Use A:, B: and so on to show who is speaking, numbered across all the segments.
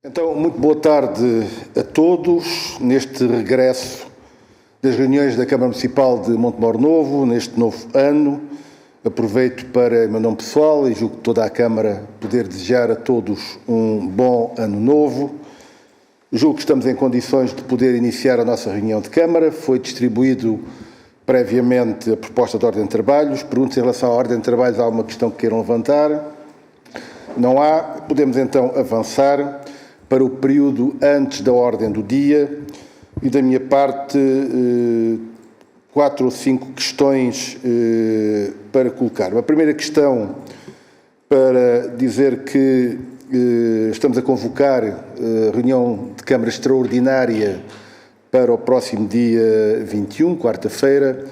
A: Então, muito boa tarde a todos, neste regresso das reuniões da Câmara Municipal de Montemor Novo, neste novo ano. Aproveito para, em meu nome pessoal, e julgo que toda a Câmara, poder desejar a todos um bom ano novo. Julgo que estamos em condições de poder iniciar a nossa reunião de Câmara. Foi distribuído previamente a proposta de ordem de trabalhos. Pergunto em relação à ordem de trabalhos, há alguma questão que queiram levantar? Não há. Podemos então avançar para o período antes da ordem do dia e, da minha parte, 4 ou 5 questões para colocar. A primeira questão, para dizer que estamos a convocar a reunião de Câmara extraordinária para o próximo dia 21, quarta-feira,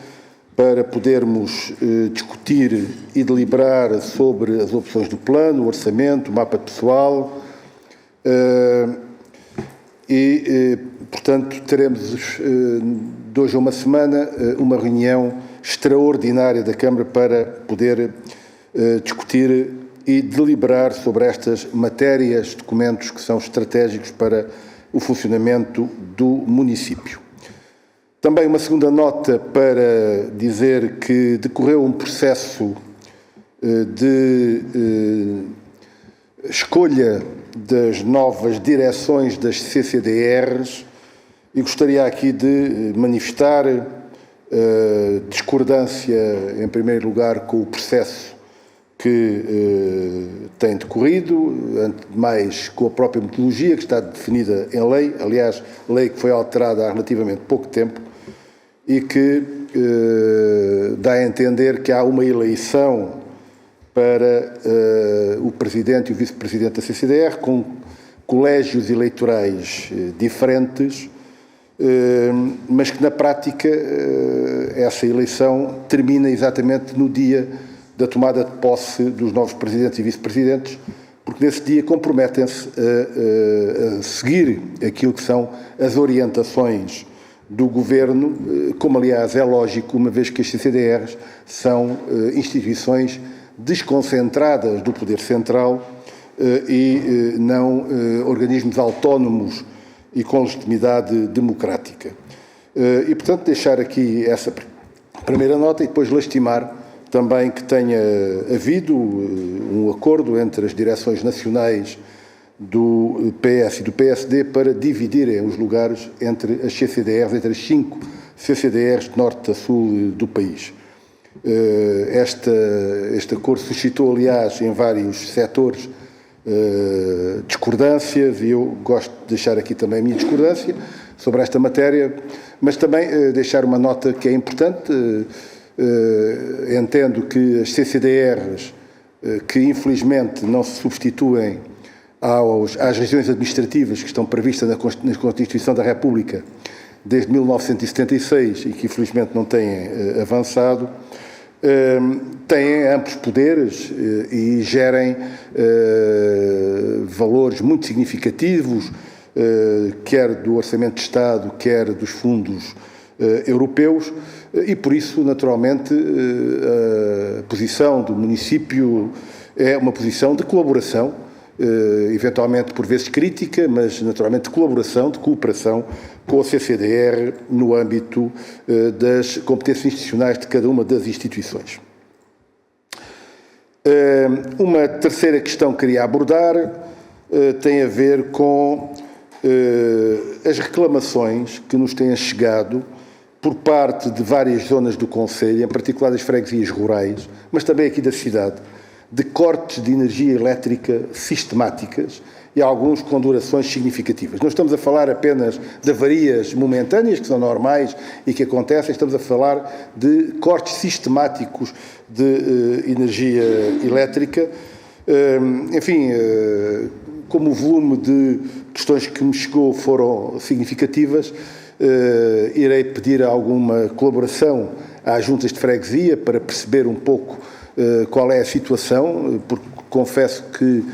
A: para podermos discutir e deliberar sobre as opções do plano, o orçamento, o mapa pessoal. Portanto, teremos de hoje a uma semana uma reunião extraordinária da Câmara para poder discutir e deliberar sobre estas matérias, documentos que são estratégicos para o funcionamento do município. Também uma segunda nota para dizer que decorreu um processo de escolha das novas direções das CCDRs e gostaria aqui de manifestar discordância, em primeiro lugar, com o processo que tem decorrido, antes de mais com a própria metodologia que está definida em lei, aliás, lei que foi alterada há relativamente pouco tempo e que dá a entender que há uma eleição para o Presidente e o Vice-Presidente da CCDR, com colégios eleitorais diferentes, mas que na prática essa eleição termina exatamente no dia da tomada de posse dos novos Presidentes e Vice-Presidentes, porque nesse dia comprometem-se a seguir aquilo que são as orientações do Governo, como aliás é lógico, uma vez que as CCDRs são instituições desconcentradas do poder central e não organismos autónomos e com legitimidade democrática. E, portanto, deixar aqui essa primeira nota e depois lastimar também que tenha havido um acordo entre as direções nacionais do PS e do PSD para dividirem os lugares entre as CCDRs, entre as 5 CCDRs de norte a sul do país. Este acordo suscitou, aliás, em vários setores discordâncias e eu gosto de deixar aqui também a minha discordância sobre esta matéria, mas também deixar uma nota que é importante. Entendo que as CCDRs, que infelizmente não se substituem às regiões administrativas que estão previstas na Constituição da República desde 1976 e que infelizmente não têm avançado, têm amplos poderes e gerem valores muito significativos, quer do Orçamento de Estado, quer dos fundos europeus, e por isso, naturalmente, a posição do município é uma posição de colaboração, eventualmente por vezes crítica, mas naturalmente de colaboração, de cooperação com a CCDR no âmbito das competências institucionais de cada uma das instituições. Uma terceira questão que queria abordar tem a ver com as reclamações que nos têm chegado por parte de várias zonas do concelho, em particular das freguesias rurais, mas também aqui da cidade, de cortes de energia elétrica sistemáticas e alguns com durações significativas. Não estamos a falar apenas de avarias momentâneas, que são normais e que acontecem, estamos a falar de cortes sistemáticos de energia elétrica. Enfim, como o volume de questões que me chegou foram significativas, irei pedir alguma colaboração às juntas de freguesia para perceber um pouco qual é a situação, porque confesso que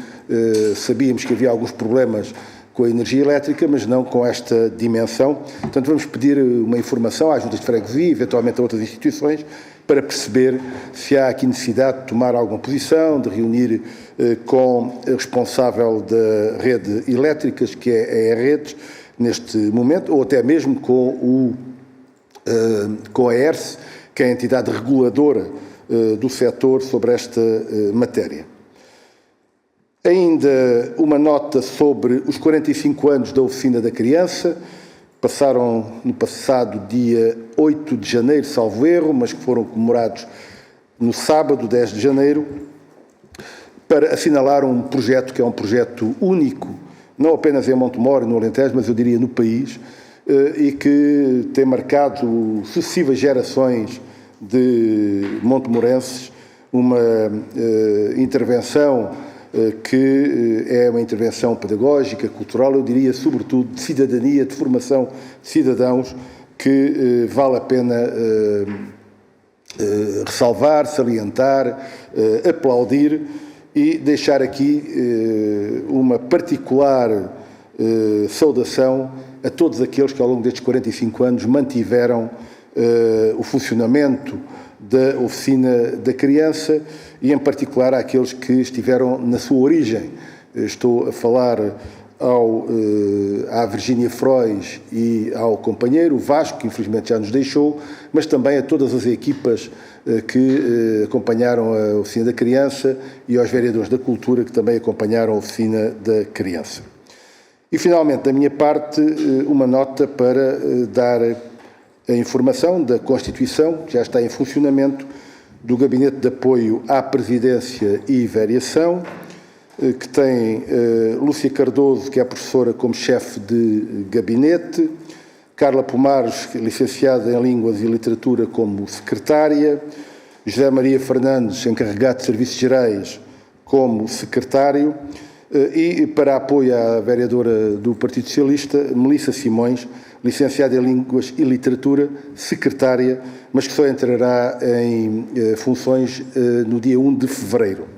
A: sabíamos que havia alguns problemas com a energia elétrica, mas não com esta dimensão. Portanto, vamos pedir uma informação às juntas de freguesia, eventualmente a outras instituições, para perceber se há aqui necessidade de tomar alguma posição, de reunir com o responsável da rede elétricas, que é a Redes, neste momento, ou até mesmo com a ERSE, que é a entidade reguladora do setor sobre esta matéria. Ainda uma nota sobre os 45 anos da Oficina da Criança. Passaram no passado dia 8 de janeiro, salvo erro, mas que foram comemorados no sábado, 10 de janeiro, para assinalar um projeto que é um projeto único, não apenas em Montemor, no Alentejo, mas eu diria no país, e que tem marcado sucessivas gerações de montemorenses, uma intervenção que é uma intervenção pedagógica, cultural, eu diria, sobretudo, de cidadania, de formação de cidadãos, que vale a pena ressalvar, salientar, aplaudir e deixar aqui uma particular saudação a todos aqueles que, ao longo destes 45 anos, mantiveram o funcionamento da Oficina da Criança e, em particular, àqueles que estiveram na sua origem. Estou a falar à Virgínia Frois e ao companheiro Vasco, que infelizmente já nos deixou, mas também a todas as equipas que acompanharam a Oficina da Criança e aos vereadores da Cultura que também acompanharam a Oficina da Criança. E, finalmente, da minha parte, uma nota para dar a informação da Constituição, que já está em funcionamento, do Gabinete de Apoio à Presidência e Variação, que tem Lúcia Cardoso, que é professora, como chefe de gabinete, Carla Pomares, licenciada em Línguas e Literatura, como secretária, José Maria Fernandes, encarregado de Serviços Gerais, como secretário, e, para apoio à vereadora do Partido Socialista, Melissa Simões, licenciada em Línguas e Literatura, secretária, mas que só entrará em funções no dia 1 de fevereiro.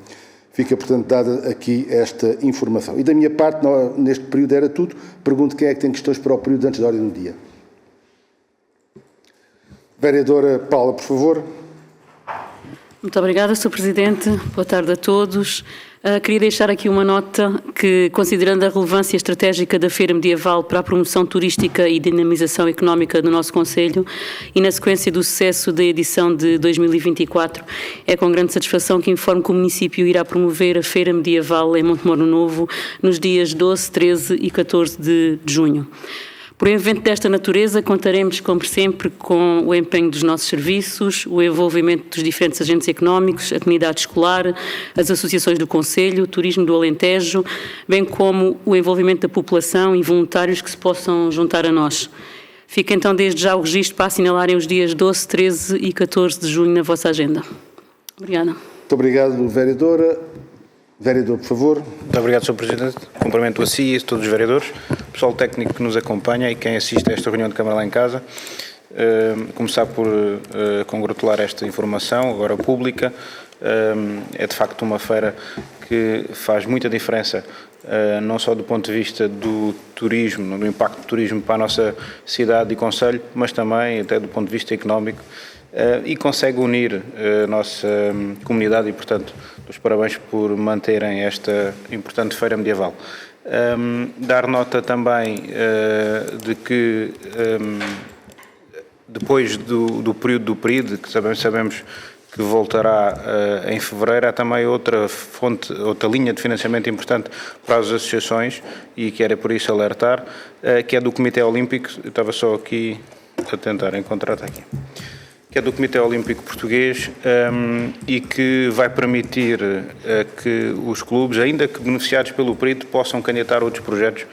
A: Fica, portanto, dada aqui esta informação. E da minha parte, neste período era tudo. Pergunto quem é que tem questões para o período antes da ordem do dia. Vereadora Paula, por favor.
B: Muito obrigada, Sr. Presidente. Boa tarde a todos. Queria deixar aqui uma nota que, considerando a relevância estratégica da Feira Medieval para a promoção turística e dinamização económica do nosso concelho e na sequência do sucesso da edição de 2024, é com grande satisfação que informo que o município irá promover a Feira Medieval em Montemor Novo nos dias 12, 13 e 14 de junho. Por um evento desta natureza, contaremos, como sempre, com o empenho dos nossos serviços, o envolvimento dos diferentes agentes económicos, a comunidade escolar, as associações do Concelho, o turismo do Alentejo, bem como o envolvimento da população e voluntários que se possam juntar a nós. Fica então desde já o registro para assinalarem os dias 12, 13 e 14 de junho na vossa agenda. Obrigada.
A: Muito obrigado, vereadora. Vereador, por favor.
C: Muito obrigado, Sr. Presidente. Cumprimento a si e a todos os vereadores, o pessoal técnico que nos acompanha e quem assiste a esta reunião de Câmara lá em casa. Começar por congratular esta informação, agora pública. É de facto uma feira que faz muita diferença, não só do ponto de vista do turismo, do impacto do turismo para a nossa cidade e concelho, mas também até do ponto de vista económico. E consegue unir a nossa comunidade e, portanto, os parabéns por manterem esta importante feira medieval. Dar nota também de que depois do período do PRID, que sabemos que voltará em fevereiro, há também outra fonte, outra linha de financiamento importante para as associações e que era por isso alertar, que é do Comitê Olímpico. Eu estava só aqui a tentar encontrar, está aqui, que é do Comitê Olímpico Português e que vai permitir que os clubes, ainda que beneficiados pelo PRID, possam candidatar outros projetos.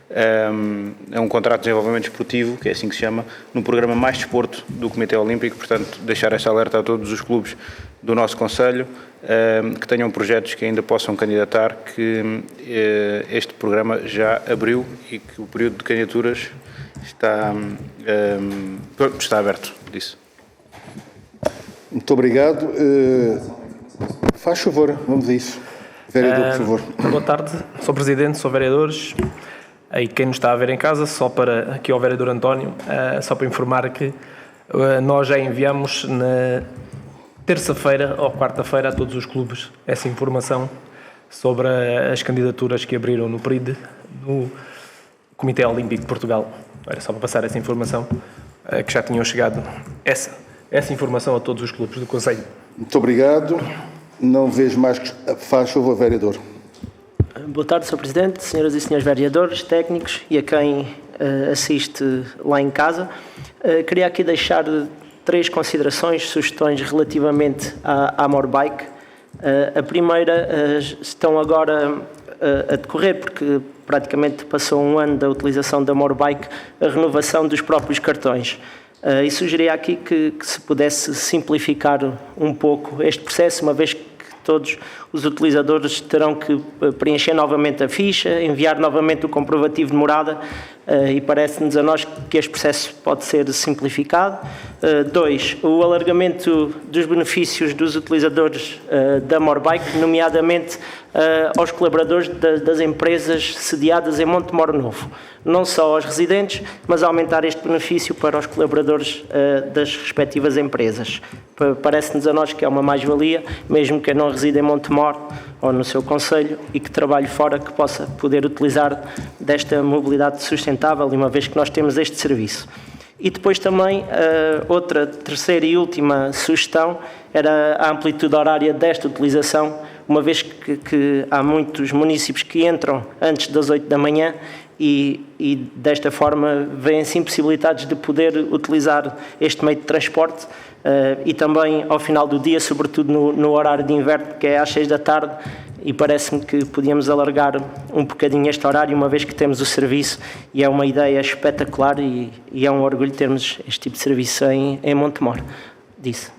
C: É um contrato de desenvolvimento esportivo, que é assim que se chama, no programa Mais Desporto do Comitê Olímpico. Portanto, deixar esta alerta a todos os clubes do nosso concelho que tenham projetos que ainda possam candidatar, que este programa já abriu e que o período de candidaturas está aberto, disse.
A: Muito obrigado. Faz favor, vamos a isso. Vereador, por favor.
D: Boa tarde, Sr. Presidente, Sr. Vereadores e quem nos está a ver em casa, só para aqui ao Vereador António, só para informar que nós já enviamos terça-feira ou quarta-feira a todos os clubes essa informação sobre as candidaturas que abriram no PRID, no Comitê Olímpico de Portugal. Era só para passar essa informação, que já tinham chegado essa informação a todos os clubes do Conselho.
A: Muito obrigado. Não vejo mais que... Faz favor, vereador.
E: Boa tarde, Sr. Presidente, senhoras e senhores vereadores, técnicos e a quem assiste lá em casa. Queria aqui deixar 3 considerações, sugestões relativamente à Morbike. A primeira, estão agora a decorrer, porque praticamente passou um ano da utilização da Morbike, a renovação dos próprios cartões. E sugeria aqui que se pudesse simplificar um pouco este processo, uma vez que todos os utilizadores terão que preencher novamente a ficha, enviar novamente o comprovativo de morada, e parece-nos a nós que este processo pode ser simplificado. 2, o alargamento dos benefícios dos utilizadores da Morbike, nomeadamente aos colaboradores das empresas sediadas em Montemor Novo. Não só aos residentes, mas aumentar este benefício para os colaboradores das respectivas empresas. Parece-nos a nós que é uma mais-valia, mesmo que não resida em Montemor ou no seu concelho e que trabalhe fora, que possa poder utilizar desta mobilidade sustentável, uma vez que nós temos este serviço. E depois também, outra terceira e última sugestão era a amplitude horária desta utilização, uma vez que há muitos municípios que entram antes das 8 da manhã e desta forma vêm-se impossibilitados de poder utilizar este meio de transporte, e também ao final do dia, sobretudo no horário de inverno, que é às 6 da tarde, e parece-me que podíamos alargar um bocadinho este horário, uma vez que temos o serviço, e é uma ideia espetacular e é um orgulho termos este tipo de serviço em Montemor. Disse.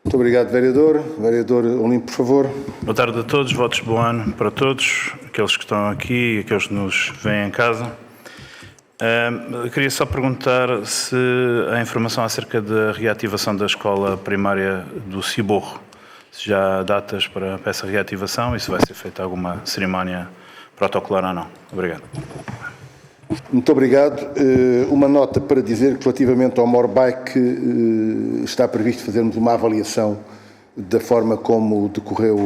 A: Muito obrigado, vereador. Vereador Olimpo, por favor.
F: Boa tarde a todos, votos de bom ano para todos, aqueles que estão aqui e aqueles que nos veem em casa. Queria só perguntar se a informação acerca da reativação da escola primária do Ciborro, se já há datas para essa reativação e se vai ser feita alguma cerimónia protocolar ou não. Obrigado.
A: Muito obrigado. Uma nota para dizer que relativamente ao Morbike está previsto fazermos uma avaliação da forma como decorreu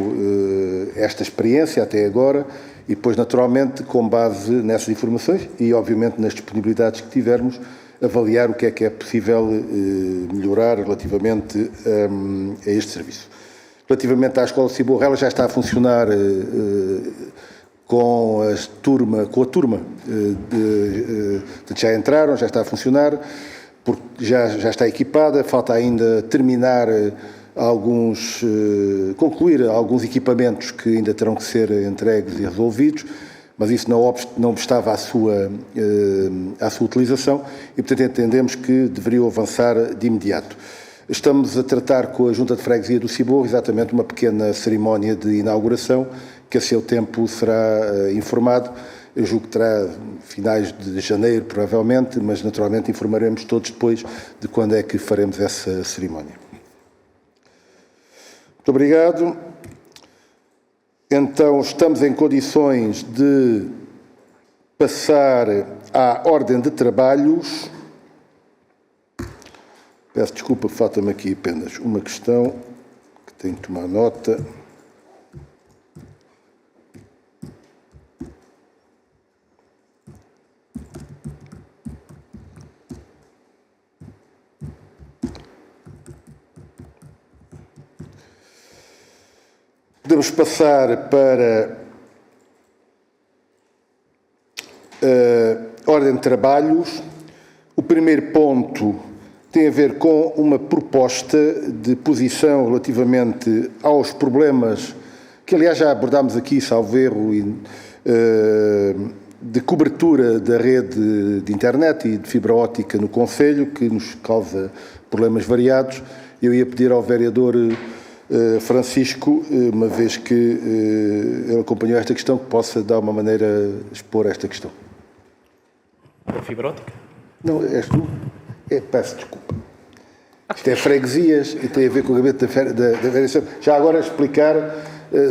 A: esta experiência até agora e depois, naturalmente, com base nessas informações e, obviamente, nas disponibilidades que tivermos, avaliar o que é possível melhorar relativamente a este serviço. Relativamente à Escola de Ciborro, ela já está a funcionar com a turma, já entraram, já está a funcionar, já está equipada, falta ainda terminar concluir alguns equipamentos que ainda terão que ser entregues e resolvidos, mas isso não obstava à sua utilização e, portanto, entendemos que deveriam avançar de imediato. Estamos a tratar com a Junta de Freguesia do Ciborro exatamente uma pequena cerimónia de inauguração que a seu tempo será informado. Eu julgo que terá finais de janeiro, provavelmente, mas naturalmente informaremos todos depois de quando é que faremos essa cerimónia. Muito obrigado. Então, estamos em condições de passar à ordem de trabalhos. Peço desculpa, falta-me aqui apenas uma questão que tenho que tomar nota. Podemos passar para a ordem de trabalhos. O primeiro ponto tem a ver com uma proposta de posição relativamente aos problemas que, aliás, já abordámos aqui, salvo erro, de cobertura da rede de internet e de fibra óptica no concelho, que nos causa problemas variados. Eu ia pedir ao vereador Francisco, uma vez que ele acompanhou esta questão, que possa, de alguma maneira, expor esta questão.
D: A fibra óptica?
A: Não, és tu? Peço desculpa. Isto é freguesias e tem a ver com o gabinete da vereação. Já agora explicar,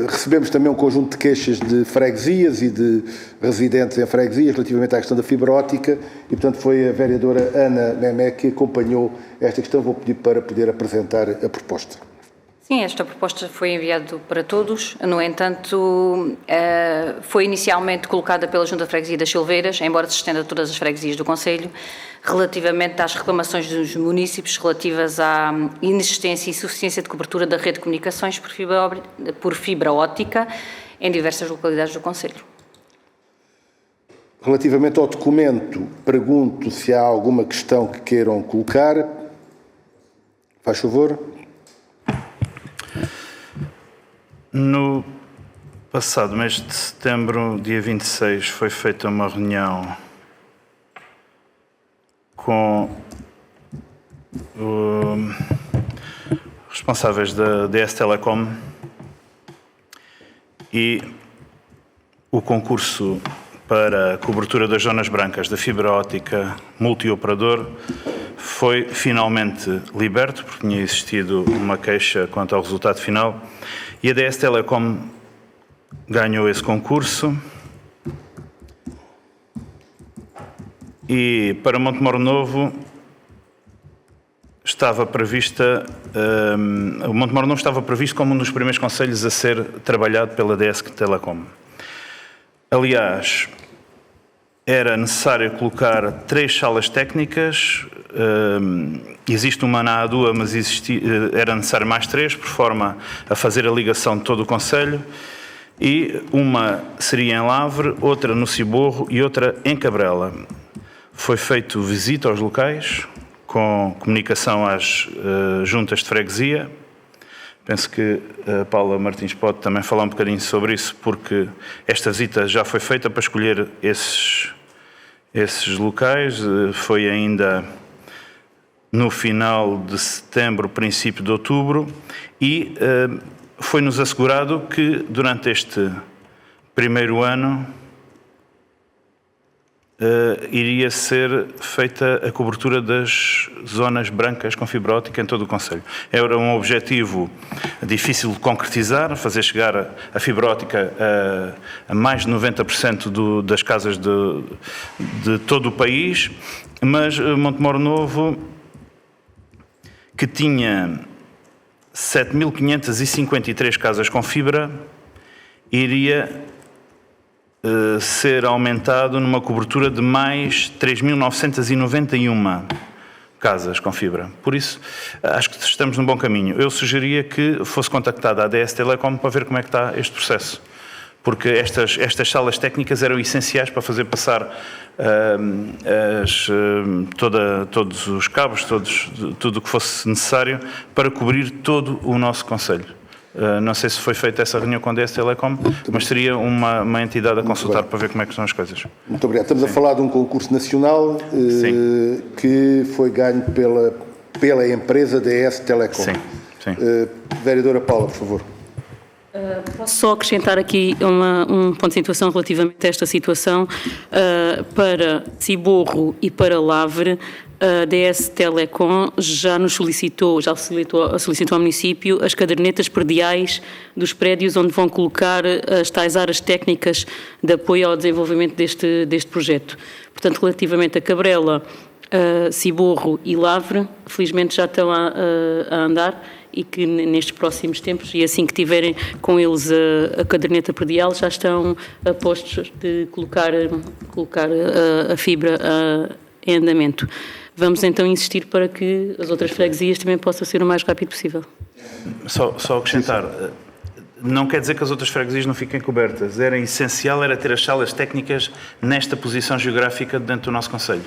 A: recebemos também um conjunto de queixas de freguesias e de residentes em freguesias relativamente à questão da fibra óptica e, portanto, foi a vereadora Ana Memé que acompanhou esta questão. Vou pedir para poder apresentar a proposta.
G: Sim, esta proposta foi enviada para todos, no entanto, foi inicialmente colocada pela Junta de Freguesia das Silveiras, embora se estenda a todas as freguesias do Concelho, relativamente às reclamações dos munícipes relativas à inexistência e insuficiência de cobertura da rede de comunicações por fibra óptica em diversas localidades do Concelho.
A: Relativamente ao documento, pergunto se há alguma questão que queiram colocar. Faz favor.
F: No passado mês de setembro, dia 26, foi feita uma reunião com responsáveis da DS Telecom e o concurso para a cobertura das zonas brancas da fibra óptica multioperador foi finalmente liberto, porque tinha existido uma queixa quanto ao resultado final, e a DS Telecom ganhou esse concurso. E para Montemor Novo estava prevista, o Montemor Novo estava previsto como um dos primeiros concelhos a ser trabalhado pela DS Telecom. Aliás, era necessário colocar 3 salas técnicas, existe uma na ADUA, mas era necessário mais 3, por forma a fazer a ligação de todo o concelho, e uma seria em Lavre, outra no Ciborro e outra em Cabrela. Foi feito visita aos locais, com comunicação às juntas de freguesia. Penso que a Paula Martins pode também falar um bocadinho sobre isso, porque esta visita já foi feita para escolher esses locais. Foi ainda no final de setembro, princípio de outubro, e foi-nos assegurado que durante este primeiro ano iria ser feita a cobertura das zonas brancas com fibra óptica em todo o concelho. Era um objetivo difícil de concretizar, fazer chegar a fibra óptica a mais de 90% das casas de todo o país, mas Montemor Novo, que tinha 7.553 casas com fibra, iria ser aumentado numa cobertura de mais 3.991 casas com fibra. Por isso, acho que estamos num bom caminho. Eu sugeria que fosse contactada a DS Telecom para ver como é que está este processo, porque estas salas técnicas eram essenciais para fazer passar todos os cabos, tudo o que fosse necessário para cobrir todo o nosso concelho. Não sei se foi feita essa reunião com a DS Telecom, mas seria uma entidade a consultar para ver como é que estão as coisas.
A: Muito obrigado. Estamos a falar de um concurso nacional que foi ganho pela empresa DS Telecom.
F: Sim.
A: Vereadora Paula, por favor.
B: Posso só acrescentar aqui um ponto de situação relativamente a esta situação. Para Ciborro e para Lavre, a DS Telecom já solicitou ao município as cadernetas prediais dos prédios onde vão colocar as tais áreas técnicas de apoio ao desenvolvimento deste projeto. Portanto, relativamente a Cabrela, Ciborro e Lavre, felizmente já estão a andar, e que nestes próximos tempos, e assim que tiverem com eles a caderneta predial, já estão a postos de colocar a fibra em andamento. Vamos então insistir para que as outras freguesias também possam ser o mais rápido possível.
F: Só acrescentar, não quer dizer que as outras freguesias não fiquem cobertas. Era essencial ter as salas técnicas nesta posição geográfica dentro do nosso concelho,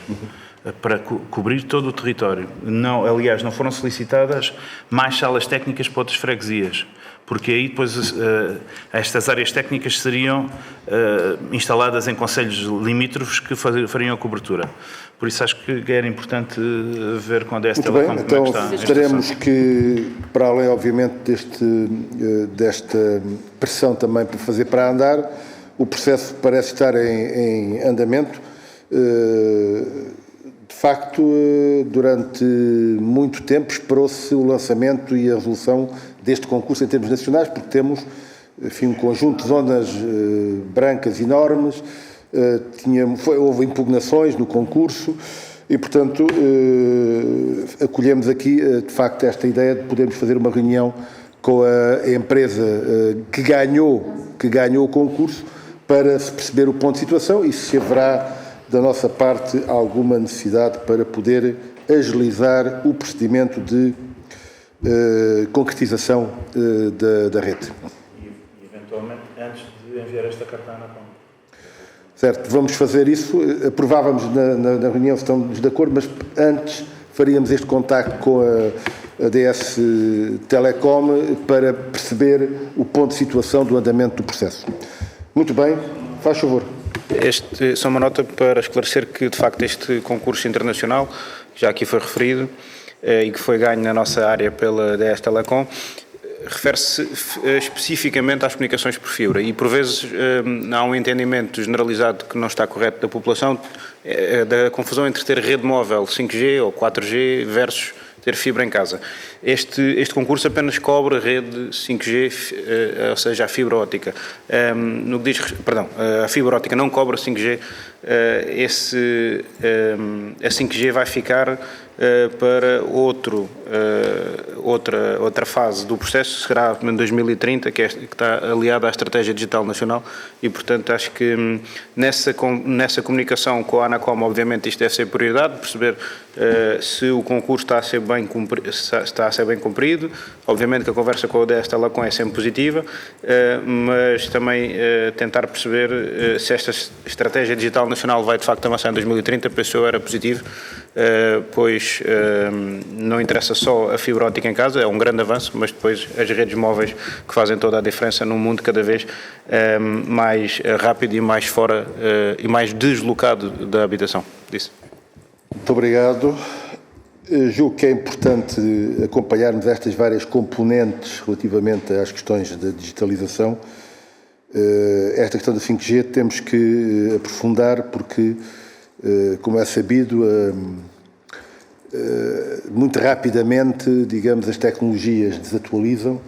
F: para cobrir todo o território. Aliás, não foram solicitadas mais salas técnicas para outras freguesias, porque aí depois estas áreas técnicas seriam instaladas em concelhos limítrofes que fariam a cobertura. Por isso acho que era importante ver com a DS Telecom como
A: então,
F: é que está.
A: Esperemos que, para além, obviamente, desta pressão também para fazer para andar, o processo parece estar em andamento. De facto, durante muito tempo esperou-se o lançamento e a resolução deste concurso em termos nacionais, porque temos, enfim, um conjunto de zonas brancas enormes. Houve impugnações no concurso e, portanto, acolhemos aqui, de facto, esta ideia de podermos fazer uma reunião com a empresa que ganhou o concurso, para se perceber o ponto de situação e se haverá, da nossa parte, alguma necessidade para poder agilizar o procedimento de concretização da rede.
F: E, eventualmente, antes de enviar esta carta à ANACOM.
A: Certo, vamos fazer isso. Aprovávamos na reunião, se estamos de acordo, mas antes faríamos este contacto com a DS Telecom para perceber o ponto de situação do andamento do processo. Muito bem, faz favor.
C: Só uma nota para esclarecer que, de facto, este concurso internacional, já aqui foi referido, e que foi ganho na nossa área pela DS Telecom, refere-se especificamente às comunicações por fibra e, por vezes, há um entendimento generalizado que não está correto da população, da confusão entre ter rede móvel 5G ou 4G versus ter fibra em casa. Este concurso apenas cobre a rede 5G, ou seja, a fibra óptica. No que diz, perdão, a fibra óptica não cobre 5G, a 5G vai ficar para outra fase do processo, será em 2030, que está aliada à Estratégia Digital Nacional e, portanto, acho que nessa comunicação com a ANACOM, obviamente, isto deve ser prioridade, perceber se o concurso está a ser bem cumprido. Obviamente que a conversa com a DS Telecom é sempre positiva, mas também tentar perceber se esta Estratégia Digital Nacional vai, de facto, avançar em 2030, para isso eu era positivo, pois não interessa só a fibra óptica em casa, é um grande avanço, mas depois as redes móveis que fazem toda a diferença num mundo cada vez mais rápido e mais fora e mais deslocado da habitação. Disso.
A: Muito obrigado. Julgo que é importante acompanharmos estas várias componentes relativamente às questões da digitalização. Esta questão da 5G temos que aprofundar porque, como é sabido, muito rapidamente, digamos, as tecnologias desatualizam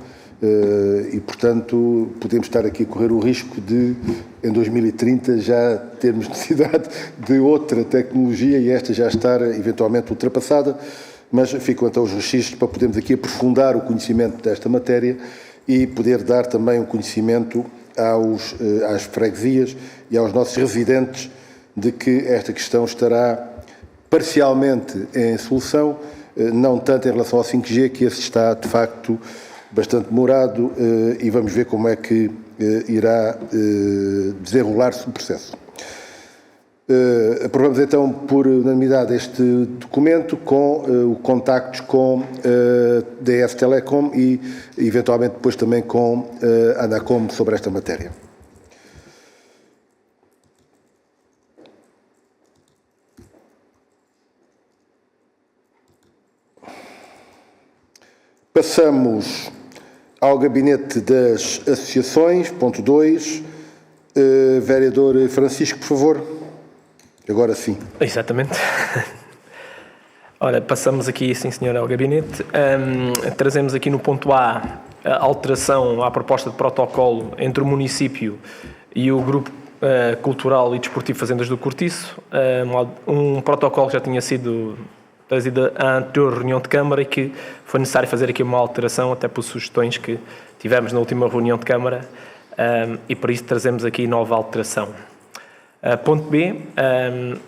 A: e, portanto, podemos estar aqui a correr o risco de, em 2030, já termos necessidade de outra tecnologia e esta já estar eventualmente ultrapassada, mas ficam então os registros para podermos aqui aprofundar o conhecimento desta matéria e poder dar também um conhecimento às freguesias e aos nossos residentes de que esta questão estará parcialmente em solução, não tanto em relação ao 5G, que esse está, de facto, bastante demorado e vamos ver como é que irá desenrolar-se o processo. Uh, aprovamos então por unanimidade este documento com o contactos com DS Telecom e eventualmente depois também com a ANACOM sobre esta matéria. Passamos ao gabinete das associações, ponto 2. Vereador Francisco, por favor. Agora sim.
D: Exatamente. Ora, passamos aqui, sim senhor, ao gabinete. Trazemos aqui no ponto A a alteração à proposta de protocolo entre o município e o Grupo Cultural e Desportivo Fazendas do Cortiço. Um protocolo que já tinha sido trazido à anterior reunião de Câmara e que foi necessário fazer aqui uma alteração, até por sugestões que tivemos na última reunião de Câmara, e por isso trazemos aqui nova alteração. Ponto B,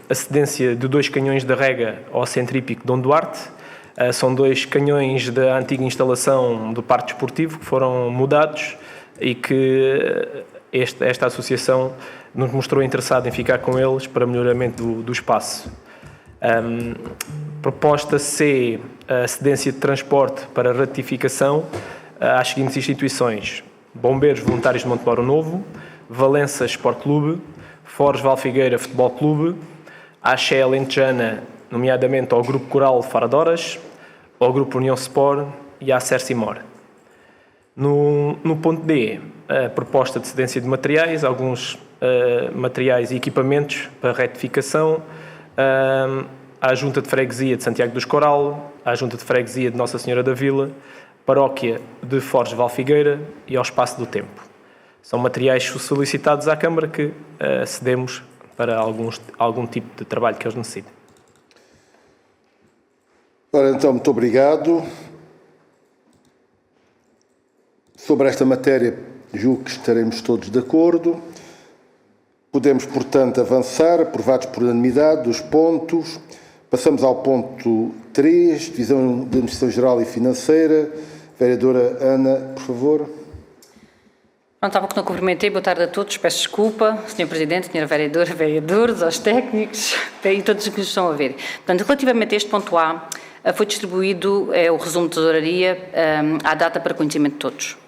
D: a cedência de 2 canhões da rega ao Centro Hípico Dom Duarte. São 2 canhões da antiga instalação do Parque Desportivo que foram mudados e que esta associação nos mostrou interessada em ficar com eles para melhoramento do espaço. Proposta C, a cedência de transporte para ratificação às seguintes instituições: Bombeiros Voluntários de Montemoro Novo, Valença Sport Clube, Foz Valfigueira Futebol Clube, Axé Alentejana, nomeadamente ao Grupo Coral Faradoras, ao Grupo União Sport e à Cercimor. No ponto D, a proposta de cedência de materiais, alguns materiais e equipamentos para retificação, à Junta de Freguesia de Santiago dos Coral, à Junta de Freguesia de Nossa Senhora da Vila, Paróquia de Foz Valfigueira e ao Espaço do Tempo. São materiais solicitados à Câmara que cedemos para algum tipo de trabalho que eles necessitem.
A: Ora, então, muito obrigado. Sobre esta matéria, julgo que estaremos todos de acordo. Podemos, portanto, avançar, aprovados por unanimidade, dos pontos. Passamos ao ponto 3, Divisão de Administração Geral e Financeira. Vereadora Ana, por favor.
G: Pronto, há pouco não cumprimentei. Boa tarde a todos. Peço desculpa, Sr. Presidente, Sra. Vereadora, vereadores, aos técnicos e todos que nos estão a ver. Portanto, relativamente a este ponto A, foi distribuído o resumo de tesouraria à data para conhecimento de todos.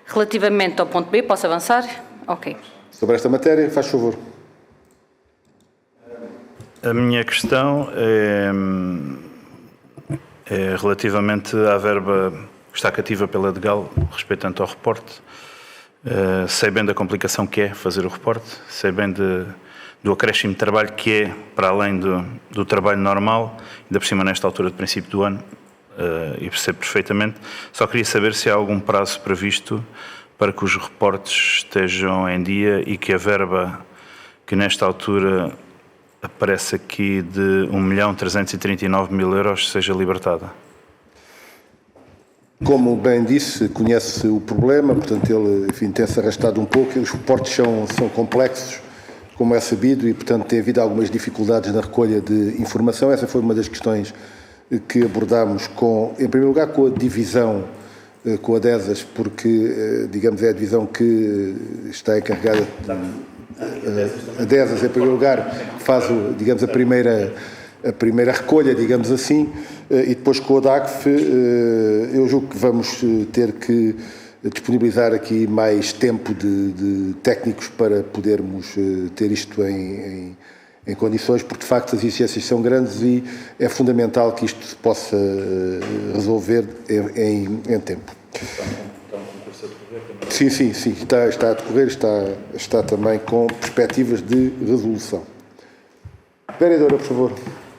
G: Relativamente ao ponto B, posso avançar? Ok.
A: Sobre esta matéria, faz favor.
F: A minha questão é relativamente à verba que está cativa pela DGAL, respeitante ao reporte. Sei bem da complicação que é fazer o reporte, sei bem do acréscimo de trabalho que é para além do trabalho normal, ainda por cima nesta altura de princípio do ano, e percebo perfeitamente. Só queria saber se há algum prazo previsto para que os reportes estejam em dia e que a verba que nesta altura aparece aqui de 1.339.000 euros seja libertada.
A: Como bem disse, conhece o problema, portanto ele, enfim, tem-se arrastado um pouco. Os reportes são complexos, como é sabido, e portanto tem havido algumas dificuldades na recolha de informação. Essa foi uma das questões que abordámos em primeiro lugar, com a divisão, com a DESAS, porque, digamos, é a divisão que está encarregada, a DESAS, em primeiro lugar, faz, digamos, a primeira recolha, digamos assim, e depois com a DACF, eu julgo que vamos ter que disponibilizar aqui mais tempo de técnicos para podermos ter isto em condições, porque de facto as exigências são grandes e é fundamental que isto se possa resolver em tempo. Sim, está a decorrer, está também com perspectivas de resolução. Vereadora, por favor.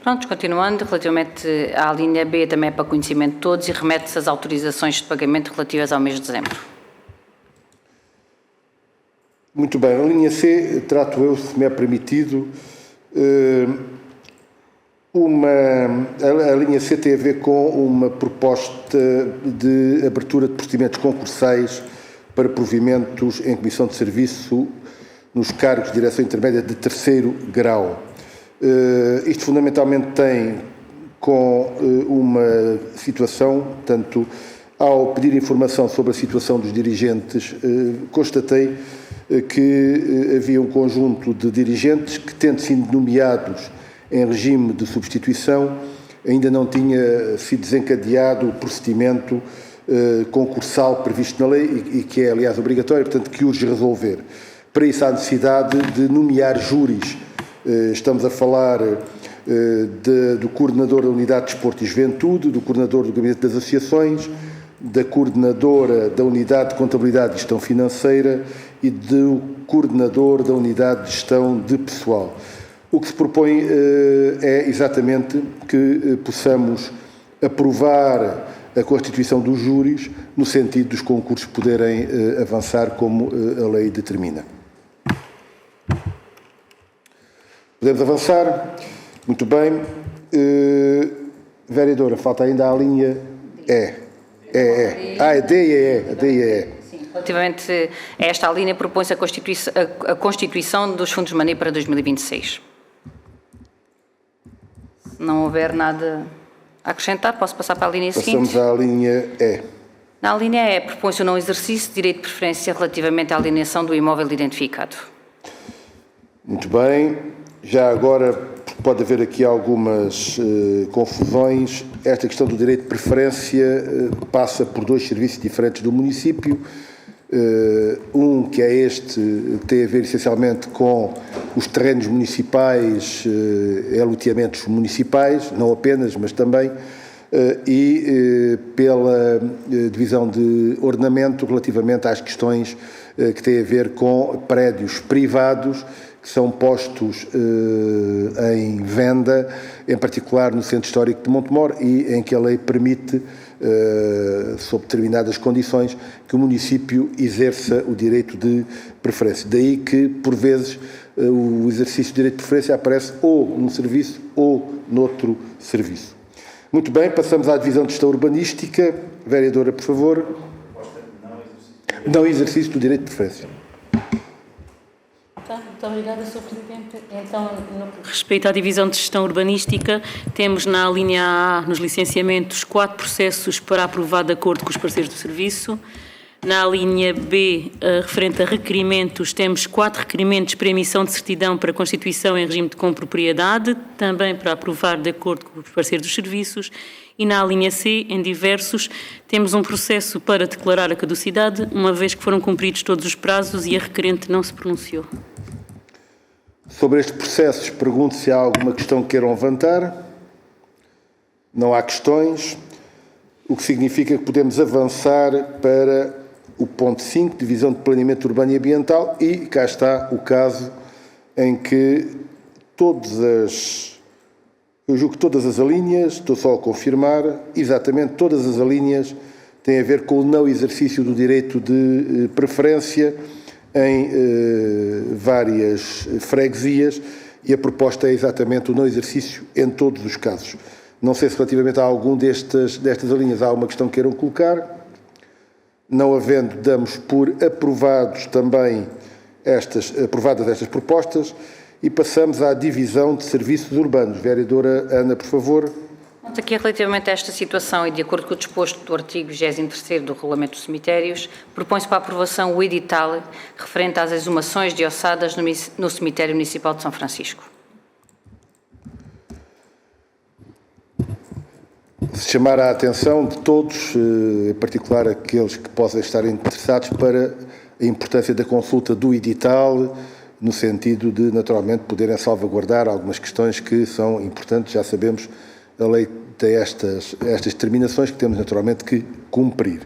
G: Pronto, continuando, relativamente à linha B, também é para conhecimento de todos e remete-se às autorizações de pagamento relativas ao mês de dezembro.
A: Muito bem, a linha C, trato eu, se me é permitido, a linha C tem a ver com uma proposta de abertura de procedimentos concursais para provimentos em comissão de serviço nos cargos de direção intermédia de 3º grau. Isto fundamentalmente tem com uma situação, tanto ao pedir informação sobre a situação dos dirigentes, constatei que havia um conjunto de dirigentes que, tendo sido nomeados em regime de substituição, ainda não tinha sido desencadeado o procedimento concursal previsto na lei e que é, aliás, obrigatório, portanto, que urge resolver. Para isso há necessidade de nomear júris. Estamos a falar do coordenador da Unidade de Desporto e Juventude, do coordenador do Gabinete das Associações, da coordenadora da Unidade de Contabilidade e Gestão Financeira e do coordenador da Unidade de Gestão de Pessoal. O que se propõe é exatamente que possamos aprovar a constituição dos júris no sentido dos concursos poderem avançar como a lei determina. Podemos avançar? Muito bem. Vereadora, falta ainda a linha E. A D e E.
G: Sim, relativamente a esta linha, propõe-se a constituição dos fundos de maneio para 2026. Se não houver nada a acrescentar, posso passar para a linha seguinte?
A: Passamos à linha E.
G: Na linha E, propõe-se o não exercício de direito de preferência relativamente à alienação do imóvel identificado.
A: Muito bem. Já agora, pode haver aqui algumas confusões. Esta questão do direito de preferência passa por 2 serviços diferentes do município. Um que é este, que tem a ver essencialmente com os terrenos municipais, loteamentos municipais, não apenas, mas também, e pela divisão de ordenamento relativamente às questões que têm a ver com prédios privados que são postos em venda, em particular no Centro Histórico de Montemor, e em que a lei permite, sob determinadas condições, que o município exerça o direito de preferência. Daí que, por vezes, o exercício do direito de preferência aparece ou num serviço ou noutro serviço. Muito bem, passamos à divisão de gestão urbanística. Vereadora, por favor. não exercício do direito de preferência.
B: Tá, muito obrigada, Sr. Presidente. Então, no que respeita à divisão de gestão urbanística, temos na linha A, nos licenciamentos, 4 processos para aprovar de acordo com os parceiros do serviço. Na linha B, referente a requerimentos, temos 4 requerimentos para emissão de certidão para constituição em regime de compropriedade, também para aprovar de acordo com os parceiros dos serviços. E na linha C, em diversos, temos um processo para declarar a caducidade, uma vez que foram cumpridos todos os prazos e a requerente não se pronunciou.
A: Sobre estes processos, pergunto se há alguma questão que queiram levantar. Não há questões, o que significa que podemos avançar para o ponto 5, divisão de planeamento urbano e ambiental, e cá está o caso em que eu julgo que todas as alíneas, estou só a confirmar, exatamente todas as alíneas têm a ver com o não exercício do direito de preferência em várias freguesias, e a proposta é exatamente o não exercício em todos os casos. Não sei se relativamente a algum destas alíneas há uma questão que queiram colocar. Não havendo, damos por aprovadas estas propostas e passamos à divisão de serviços urbanos. Vereadora Ana, por favor.
G: Aqui, relativamente a esta situação e de acordo com o disposto do artigo 23º do Regulamento dos Cemitérios, propõe-se para a aprovação o edital referente às exumações de ossadas no Cemitério Municipal de São Francisco.
A: Chamar a atenção de todos, em particular aqueles que possam estar interessados, para a importância da consulta do edital, no sentido de, naturalmente, poderem salvaguardar algumas questões que são importantes. Já sabemos, a lei tem estas determinações que temos, naturalmente, que cumprir.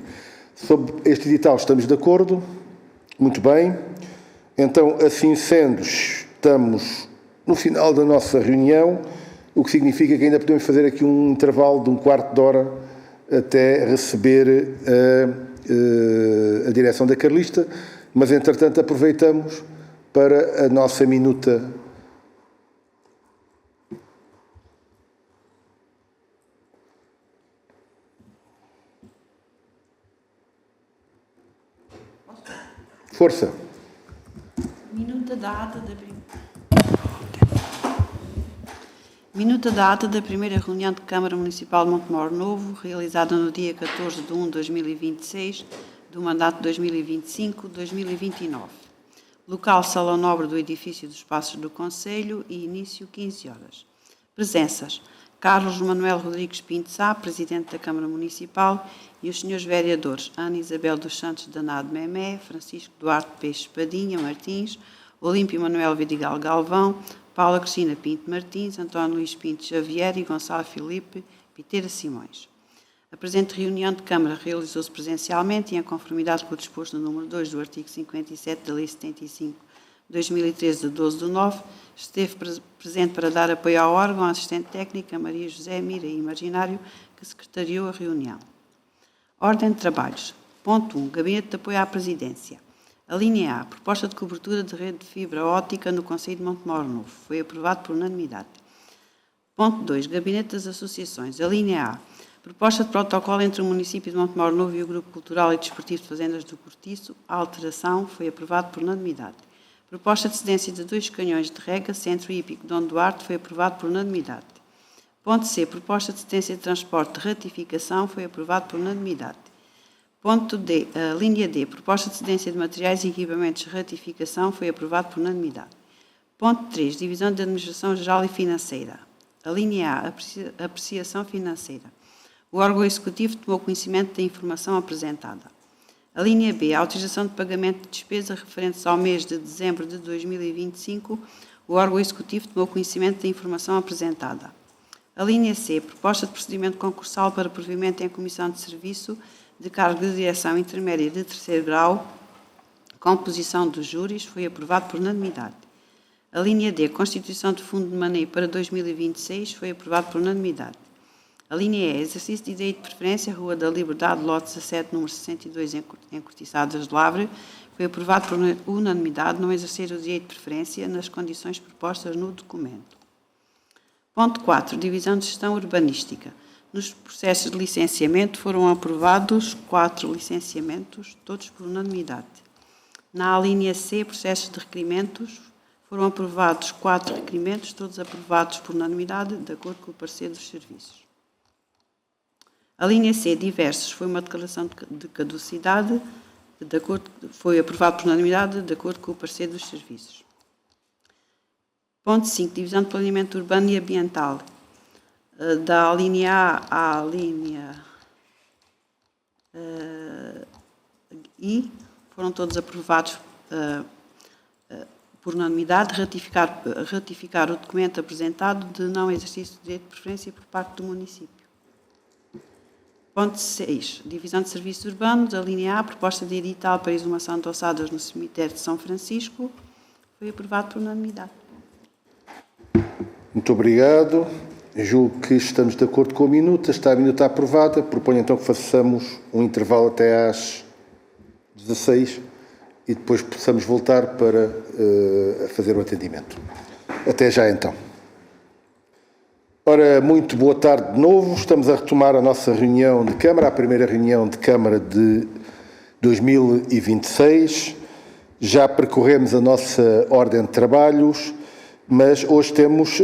A: Sobre este edital estamos de acordo? Muito bem. Então, assim sendo, estamos no final da nossa reunião, o que significa que ainda podemos fazer aqui um intervalo de um quarto de hora até receber a direção da Carlista, mas, entretanto, aproveitamos para a nossa minuta. Força.
H: Minuta da ata da primeira reunião de Câmara Municipal de Montemor Novo, realizada no dia 14 de 1 de 2026, do mandato 2025-2029. Local Salão Nobre do edifício dos Passos do Concelho e início 15 horas. Presenças: Carlos Manuel Rodrigues Pinto Sá, Presidente da Câmara Municipal, e os senhores vereadores Ana Isabel dos Santos Danado Memé, Francisco Duarte Peixe Padinha Martins, Olímpio Manuel Vidigal Galvão, Paula Cristina Pinto Martins, António Luís Pinto Xavier e Gonçalo Filipe Piteira Simões. A presente reunião de Câmara realizou-se presencialmente e em conformidade com o disposto no número 2 do artigo 57 da Lei 75/2013 de 12 de 9, esteve presente para dar apoio ao órgão a assistente técnica Maria José Mira Imaginário, que secretariou a reunião. Ordem de trabalhos. Ponto 1. Gabinete de apoio à Presidência. A linha A. Proposta de cobertura de rede de fibra óptica no Concelho de Montemor Novo. Foi aprovado por unanimidade. Ponto 2. Gabinete das Associações. A linha A. Proposta de protocolo entre o município de Montemor Novo e o Grupo Cultural e Desportivo de Fazendas do Cortiço. A alteração foi aprovada por unanimidade. Proposta de cedência de 2 canhões de rega, Centro Hípico Dom Duarte, foi aprovado por unanimidade. Ponto C. Proposta de cedência de transporte de ratificação, foi aprovado por unanimidade. Ponto D. A linha D. Proposta de cedência de materiais e equipamentos de ratificação, foi aprovado por unanimidade. Ponto 3. Divisão de Administração Geral e Financeira. A linha A. Apreciação financeira. O órgão executivo tomou conhecimento da informação apresentada. A linha B, a autorização de pagamento de despesa referentes ao mês de dezembro de 2025, o órgão executivo tomou conhecimento da informação apresentada. A linha C, proposta de procedimento concursal para provimento em comissão de serviço de cargo de direção intermédia de 3º grau, composição dos júris, foi aprovado por unanimidade. A linha D, constituição de fundo de maneio para 2026, foi aprovado por unanimidade. A linha E, exercício de direito de preferência, Rua da Liberdade, lote 17, número 62, em Cortiçadas de Lavre, foi aprovado por unanimidade não exercer o direito de preferência nas condições propostas no documento. Ponto 4. Divisão de Gestão Urbanística. Nos processos de licenciamento foram aprovados 4 licenciamentos, todos por unanimidade. Na alínea C, processos de requerimentos, foram aprovados 4 requerimentos, todos aprovados por unanimidade, de acordo com o parecer dos serviços. A linha C, diversos, foi uma declaração de caducidade, foi aprovado por unanimidade, de acordo com o parecer dos serviços. Ponto 5, divisão de planeamento urbano e ambiental. Da linha A à linha I, foram todos aprovados por unanimidade, ratificar o documento apresentado de não exercício de direito de preferência por parte do município. Ponto 6, divisão de serviços urbanos, a linha A, proposta de edital para exumação de ossadas no cemitério de São Francisco, foi aprovado por unanimidade.
A: Muito obrigado. Julgo que estamos de acordo com a minuta. Está a minuta aprovada. Proponho então que façamos um intervalo até às 16 e depois possamos voltar para fazer o atendimento. Até já então. Ora, muito boa tarde de novo. Estamos a retomar a nossa reunião de Câmara, a primeira reunião de Câmara de 2026. Já percorremos a nossa ordem de trabalhos, mas hoje temos,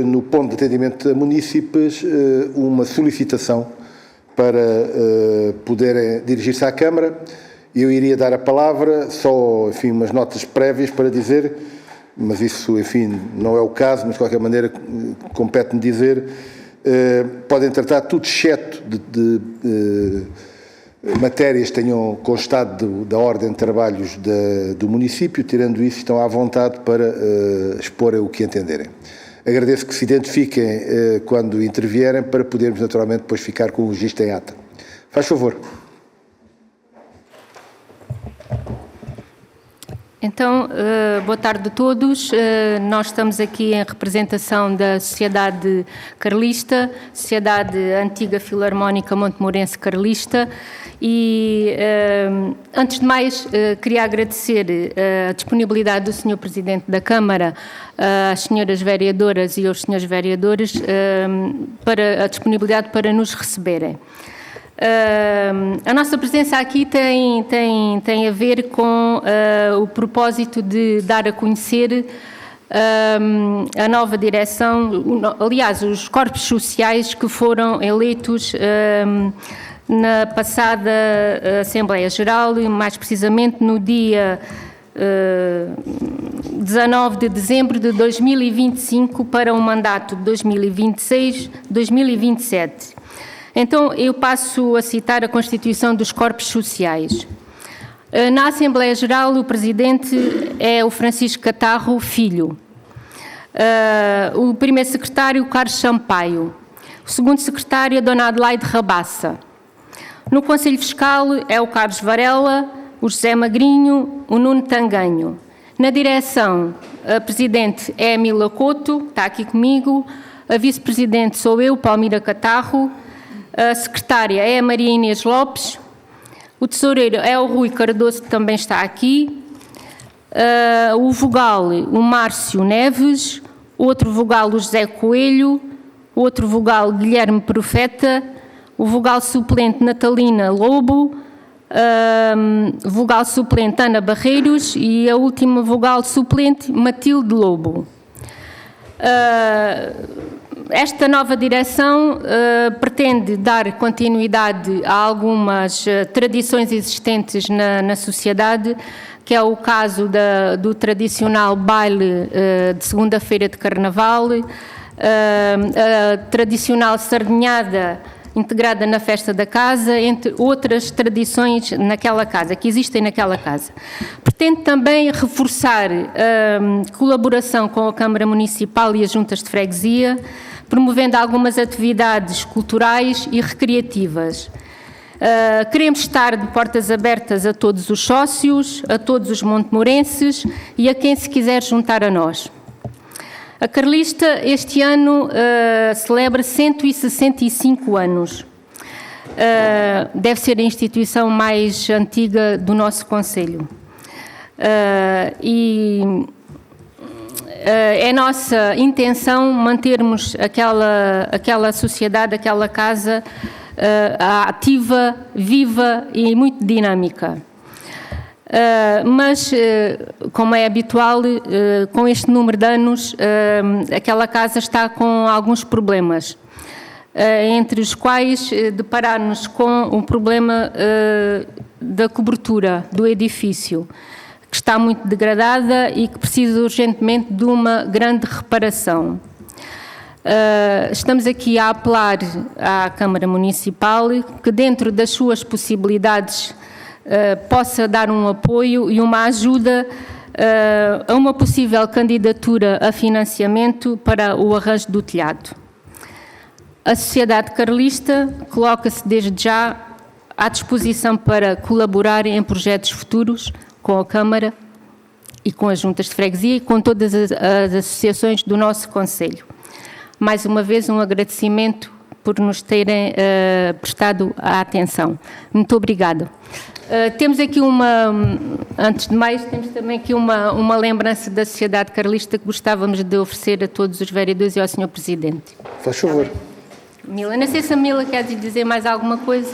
A: no ponto de atendimento a munícipes, uma solicitação para poderem dirigir-se à Câmara. Eu iria dar a palavra, só, enfim, umas notas prévias para dizer, mas isso, enfim, não é o caso, mas de qualquer maneira compete-me dizer, podem tratar tudo exceto de matérias que tenham constado da ordem de trabalhos do município. Tirando isso, estão à vontade para expor o que entenderem. Agradeço que se identifiquem quando intervierem, para podermos naturalmente depois ficar com o registro em ata. Faz favor.
I: Então, boa tarde a todos. Nós estamos aqui em representação da Sociedade Carlista, Sociedade Antiga Filarmónica Montemorense Carlista, e, antes de mais, queria agradecer a disponibilidade do Sr. Presidente da Câmara, às senhoras vereadoras e aos senhores vereadores, para a disponibilidade para nos receberem. A nossa presença aqui tem a ver com o propósito de dar a conhecer a nova direção, aliás, os corpos sociais que foram eleitos na passada Assembleia Geral, mais precisamente no dia 19 de dezembro de 2025 para um mandato de 2026-2027. Então, eu passo a citar a Constituição dos Corpos Sociais. Na Assembleia Geral, o Presidente é o Francisco Catarro Filho. O primeiro secretário, Carlos Sampaio. O segundo secretário, a Dona Adelaide Rabassa. No Conselho Fiscal é o Carlos Varela, o José Magrinho, o Nuno Tanganho. Na direção, a Presidente é a Mila Couto, está aqui comigo. A Vice-Presidente sou eu, Palmira Catarro. A secretária é a Maria Inês Lopes, o tesoureiro é o Rui Cardoso, que também está aqui, o vogal, o Márcio Neves, outro vogal, o José Coelho, outro vogal, Guilherme Profeta, o vogal suplente, Natalina Lobo, vogal suplente, Ana Barreiros, e a última vogal suplente, Matilde Lobo. Esta nova direção pretende dar continuidade a algumas tradições existentes na sociedade, que é o caso do tradicional baile de segunda-feira de Carnaval, a tradicional sardinhada integrada na festa da casa, entre outras tradições naquela casa, que existem naquela casa. Pretende também reforçar a colaboração com a Câmara Municipal e as juntas de freguesia, promovendo algumas atividades culturais e recreativas. Queremos estar de portas abertas a todos os sócios, a todos os montemorenses e a quem se quiser juntar a nós. A Carlista este ano celebra 165 anos. Deve ser a instituição mais antiga do nosso concelho. E é nossa intenção mantermos aquela sociedade, aquela casa ativa, viva e muito dinâmica. Mas, como é habitual, com este número de anos, aquela casa está com alguns problemas, entre os quais deparar-nos com um problema da cobertura do edifício, que está muito degradada e que precisa urgentemente de uma grande reparação. Estamos aqui a apelar à Câmara Municipal que, dentro das suas possibilidades, possa dar um apoio e uma ajuda a uma possível candidatura a financiamento para o arranjo do telhado. A Sociedade Carlista coloca-se desde já à disposição para colaborar em projetos futuros com a Câmara e com as juntas de freguesia e com todas as associações do nosso concelho. Mais uma vez, um agradecimento por nos terem prestado a atenção. Muito obrigada. Temos aqui antes de mais, temos também aqui uma lembrança da Sociedade Carlista que gostávamos de oferecer a todos os vereadores e ao Sr. Presidente.
A: Faz favor.
I: Mila, não sei se a Mila quer dizer mais alguma coisa.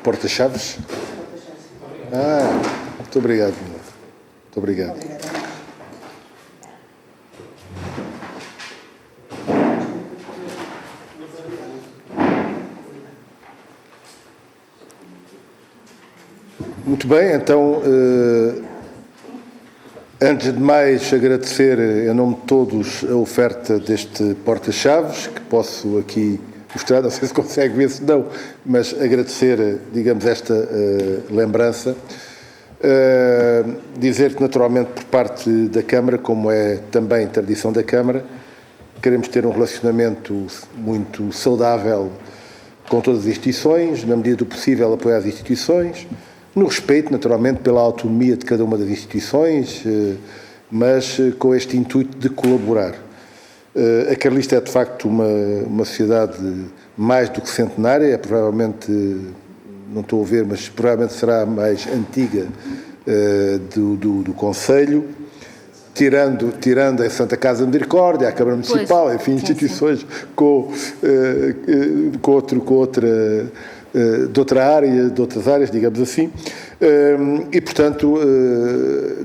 A: Porta-chaves? Muito obrigado, Mila. Muito obrigado. Muito bem, então, antes de mais agradecer em nome de todos a oferta deste porta-chaves, que posso aqui mostrar, não sei se consegue ver, se não, mas agradecer, digamos, esta lembrança. Dizer que, naturalmente, por parte da Câmara, como é também tradição da Câmara, queremos ter um relacionamento muito saudável com todas as instituições, na medida do possível apoiar as instituições, no respeito, naturalmente, pela autonomia de cada uma das instituições, mas com este intuito de colaborar. A Carlista é, de facto, uma sociedade mais do que centenária, é provavelmente, não estou a ver, mas provavelmente será a mais antiga do concelho, tirando a Santa Casa de Misericórdia, a Câmara Municipal, enfim, instituições com de outras áreas, digamos assim, e, portanto,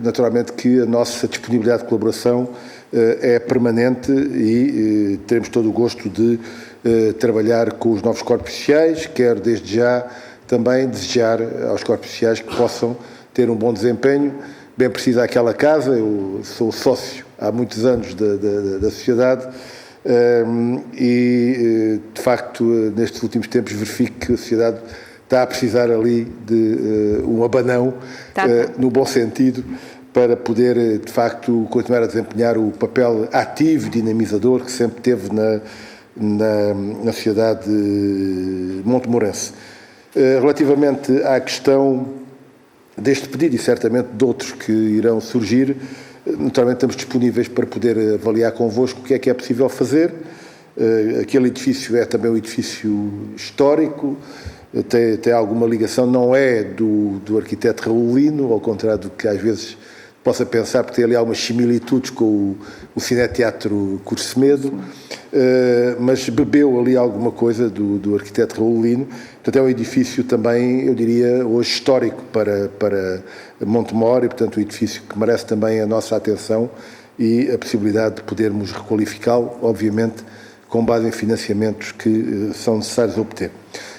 A: naturalmente que a nossa disponibilidade de colaboração é permanente e teremos todo o gosto de trabalhar com os novos corpos sociais. Quero, desde já, também desejar aos corpos sociais que possam ter um bom desempenho. Bem precisa aquela casa, eu sou sócio há muitos anos da sociedade, e, de facto, nestes últimos tempos verifico que a sociedade está a precisar ali de um abanão, no bom sentido, para poder, de facto, continuar a desempenhar o papel ativo e dinamizador que sempre teve na sociedade montemorense. Relativamente à questão deste pedido e certamente de outros que irão surgir, naturalmente estamos disponíveis para poder avaliar convosco o que é possível fazer. Aquele edifício é também um edifício histórico, tem alguma ligação, não é do arquiteto Raulino, ao contrário do que às vezes possa pensar, porque tem ali algumas similitudes com o Cineteatro Cursemedo, mas bebeu ali alguma coisa do arquiteto Raulino. Portanto, é um edifício também, eu diria, hoje histórico para Montemor, e, portanto, um edifício que merece também a nossa atenção e a possibilidade de podermos requalificá-lo, obviamente, com base em financiamentos que são necessários obter.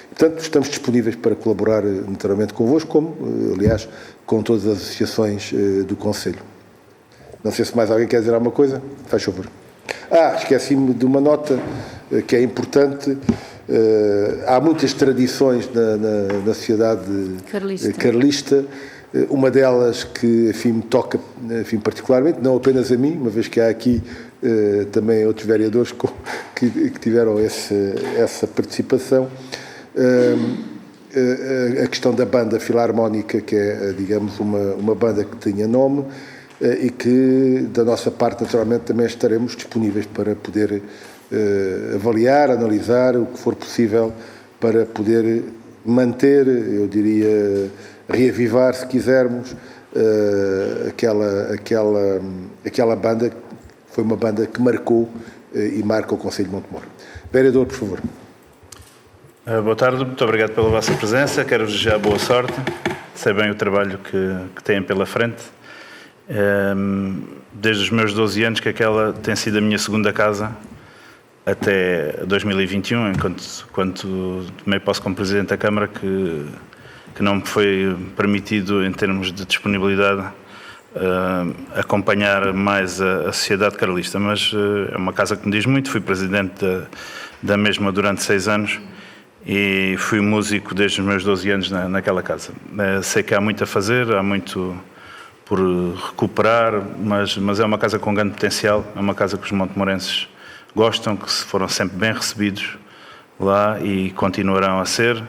A: Portanto, estamos disponíveis para colaborar naturalmente convosco, como, aliás, com todas as associações do Conselho. Não sei se mais alguém quer dizer alguma coisa. Faz favor. Esqueci-me de uma nota que é importante. Há muitas tradições na sociedade carlista. Uma delas que, enfim, me toca, enfim, particularmente, não apenas a mim, uma vez que há aqui também outros vereadores que tiveram essa participação. A questão da banda filarmónica, que é, digamos, uma banda que tenha nome, e que, da nossa parte, naturalmente, também estaremos disponíveis para poder avaliar, analisar o que for possível para poder manter, eu diria, reavivar, se quisermos, aquela banda, foi uma banda que marcou e marca o Concelho de Montemor. Vereador, por favor.
F: Boa tarde, muito obrigado pela vossa presença, quero-vos desejar boa sorte, sei bem o trabalho que têm pela frente. Desde os meus 12 anos que aquela tem sido a minha segunda casa, até 2021, quando tomei posse como Presidente da Câmara, que não me foi permitido, em termos de disponibilidade, acompanhar mais a sociedade carlista. Mas é uma casa que me diz muito, fui Presidente da mesma durante 6 anos e fui músico desde os meus 12 anos naquela casa. Sei que há muito a fazer, há muito por recuperar, mas é uma casa com grande potencial, é uma casa que os montemorenses gostam, que foram sempre bem recebidos lá e continuarão a ser.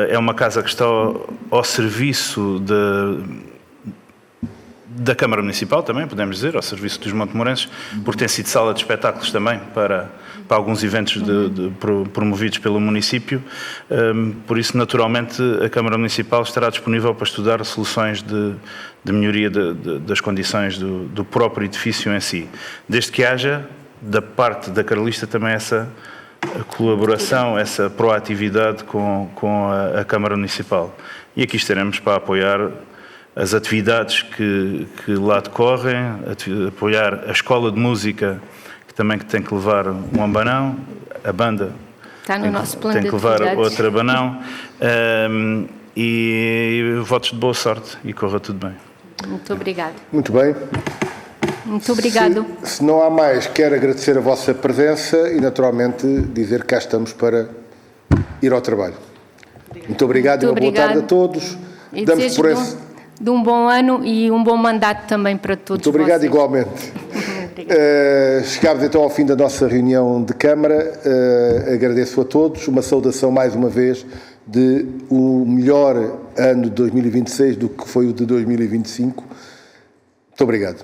F: É uma casa que está ao serviço da Câmara Municipal também, podemos dizer, ao serviço dos montemorenses, porque tem sido sala de espetáculos também para alguns eventos promovidos pelo município. Por isso, naturalmente, a Câmara Municipal estará disponível para estudar soluções de melhoria das condições do próprio edifício em si, desde que haja, da parte da Carlista, também essa colaboração, essa proatividade com a Câmara Municipal. E aqui estaremos para apoiar as atividades que lá decorrem, apoiar a escola de música, que também tem que levar um abanão, a banda
I: está no nosso plano
F: tem que levar outro abanão, e votos de boa sorte e corra tudo bem.
I: Muito obrigado.
A: Muito bem.
I: Muito obrigado.
A: Se não há mais, quero agradecer a vossa presença e, naturalmente, dizer que cá estamos para ir ao trabalho. Muito obrigado e uma boa tarde a todos.
I: E desejo de um bom ano e um bom mandato também para todos.
A: Muito obrigado,
I: vocês.
A: igualmente. Chegámos então ao fim da nossa reunião de Câmara. Agradeço a todos. Uma saudação mais uma vez de o melhor ano de 2026 do que foi o de 2025. Muito obrigado.